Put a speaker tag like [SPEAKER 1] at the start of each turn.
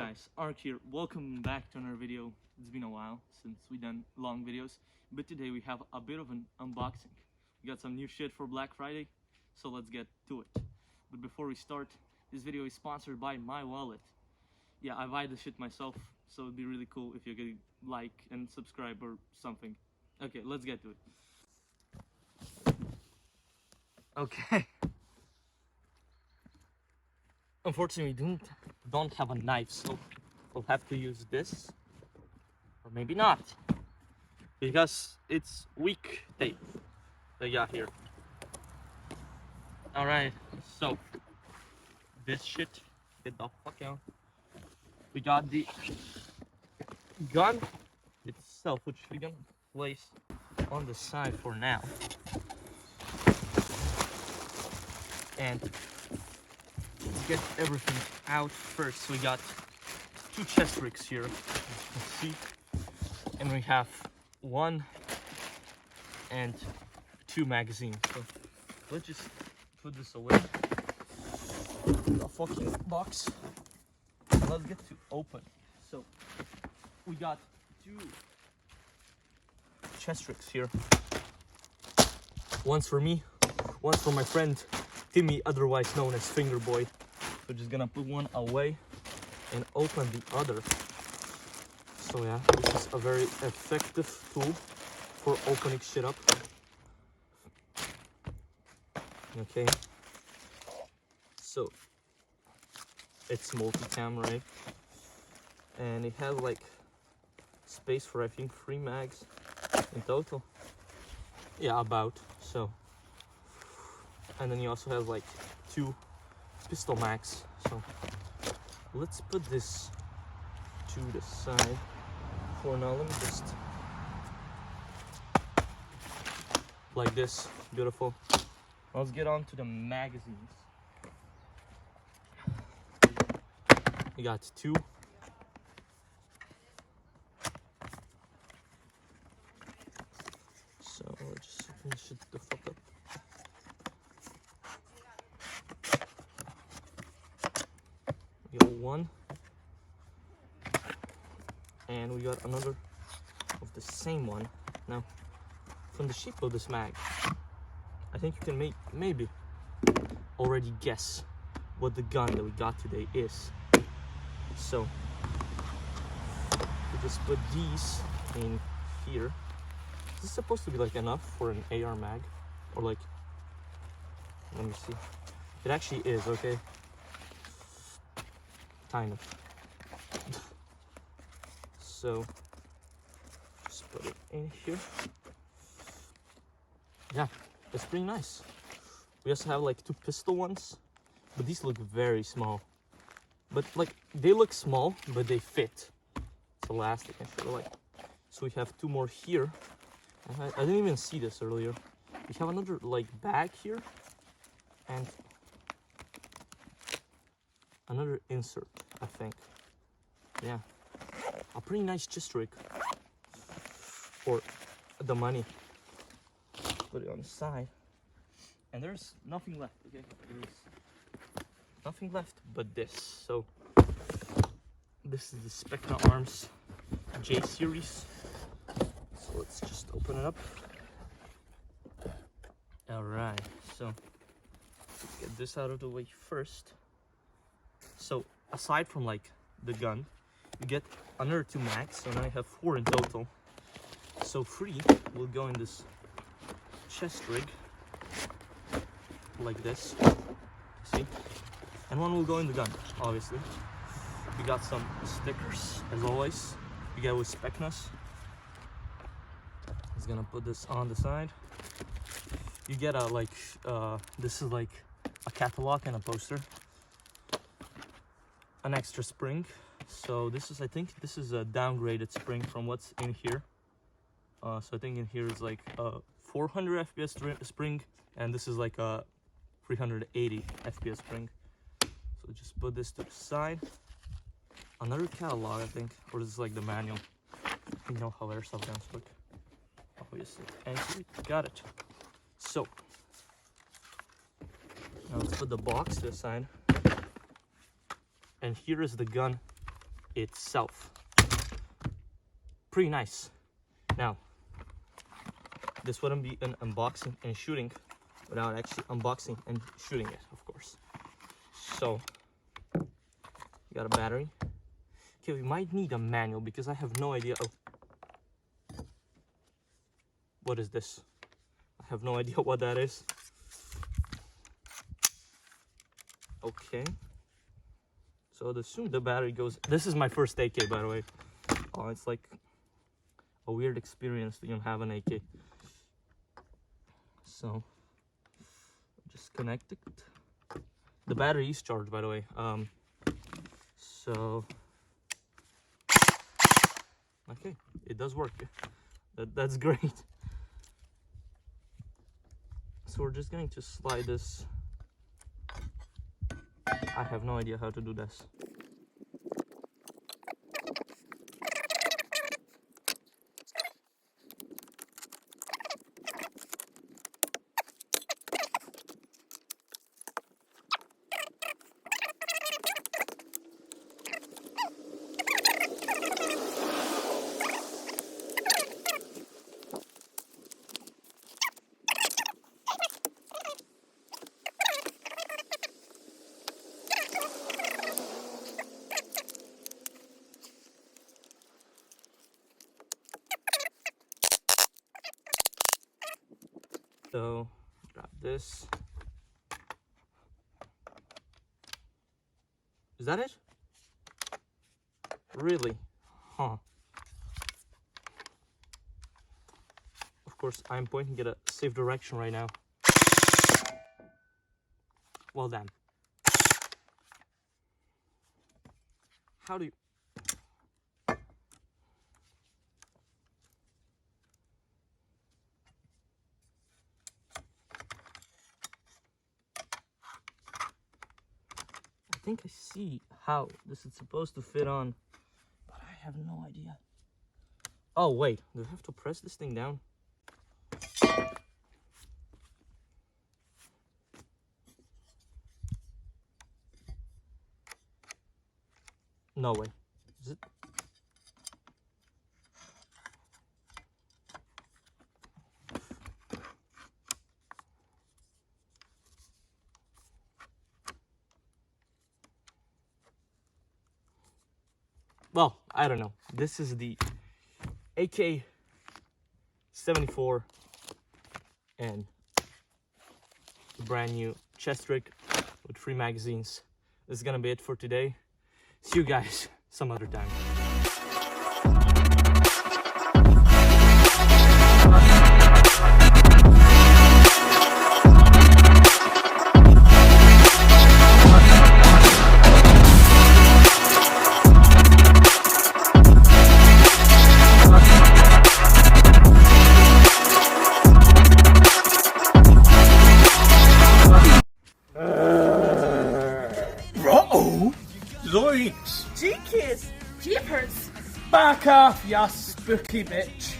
[SPEAKER 1] guys, Ark here. Welcome back to another video. It's been a while since we done long videos, but today we have a bit of an unboxing. We got some new shit for Black Friday, so let's get to it. But before we start, this video is sponsored by my wallet. Yeah, I buy the shit myself, so it'd be really cool if you could like and subscribe or something. Okay, let's get to it. Okay. Unfortunately, we don't have a knife, so we'll have to use this, or maybe not, because it's weak tape they got here. Alright, so this shit, get the fuck out. We got the gun itself, which we're gonna place on the side for now. And let's get everything out first. We got two chest rigs here, as you can see, and we have one and two magazines. So let's just put this away, the fucking box, and let's get to open. So we got two chest rigs here. One's for me, one's for my friend Timmy, otherwise known as Finger Boy. We're just gonna put one away and open the other. So yeah, this is a very effective tool for opening shit up. Okay, so it's multi-cam, right? And it has like space for I think 3 mags in total. Yeah, about so. And then you also have like 2 pistol mags. So let's put this to the side for now. Let me just like this. Beautiful. Let's get on to the magazines. We got 2. So let's just finish it the fuck up. We got 1, and we got another of the same one. Now, from the shape of this mag, I think you can maybe already guess what the gun that we got today is. So, we just put these in here. Is this supposed to be like enough for an AR mag? Or like, let me see. It actually is, okay? Kind of. So just put it in here. Yeah, it's pretty nice. We also have like 2 pistol ones, but these look very small. But like they look small, but they fit. It's elastic and shit. Like, so we have 2 more here. I didn't even see this earlier. We have another like bag here, and another insert, I think. Yeah, a pretty nice chest rig for the money. Put it on the side, and there's nothing left. Okay, there's nothing left but this. So this is the Spectra Arms J series. So let's just open it up. All right, so let's get this out of the way first. So aside from like the gun, you get another 2 mags, so now I have 4 in total. So 3 will go in this chest rig, like this, see? And 1 will go in the gun, obviously. We got some stickers, as always. We get with Specnas. He's gonna put this on the side. You get a like, this is like a catalog and a poster. An extra spring. So this is, I think this is a downgraded spring from what's in here. So I think in here is like a 400 FPS spring, and this is like a 380 FPS spring. So just put this to the side. Another catalog, I think, or this is like the manual. You know how airsoft guns look, obviously. And we got it. So now let's put the box to the side. And here is the gun itself. Pretty nice. Now, this wouldn't be an unboxing and shooting without actually unboxing and shooting it, of course. So, you got a battery. Okay, we might need a manual because I have no idea. Oh, what is this? I have no idea what that is. Okay. So assume the battery goes. This is my first AK, by the way. Oh, it's like a weird experience to have an AK. So just connect it. The battery is charged, by the way. So okay, it does work. That's great. So we're just going to slide this. I have no idea how to do this. So grab this. Is that it? Really? Huh. Of course, I'm pointing at a safe direction right now. Well then. How do you... I think I see how this is supposed to fit on, but I have no idea. Oh wait, do I have to press this thing down? No way. Is it? Well, I don't know. This is the AK-74 and brand new chest rig with 3 magazines. This is gonna be it for today. See you guys some other time.
[SPEAKER 2] Zoinks!
[SPEAKER 3] Jeekers! Jeepers!
[SPEAKER 2] Back off, you spooky bitch!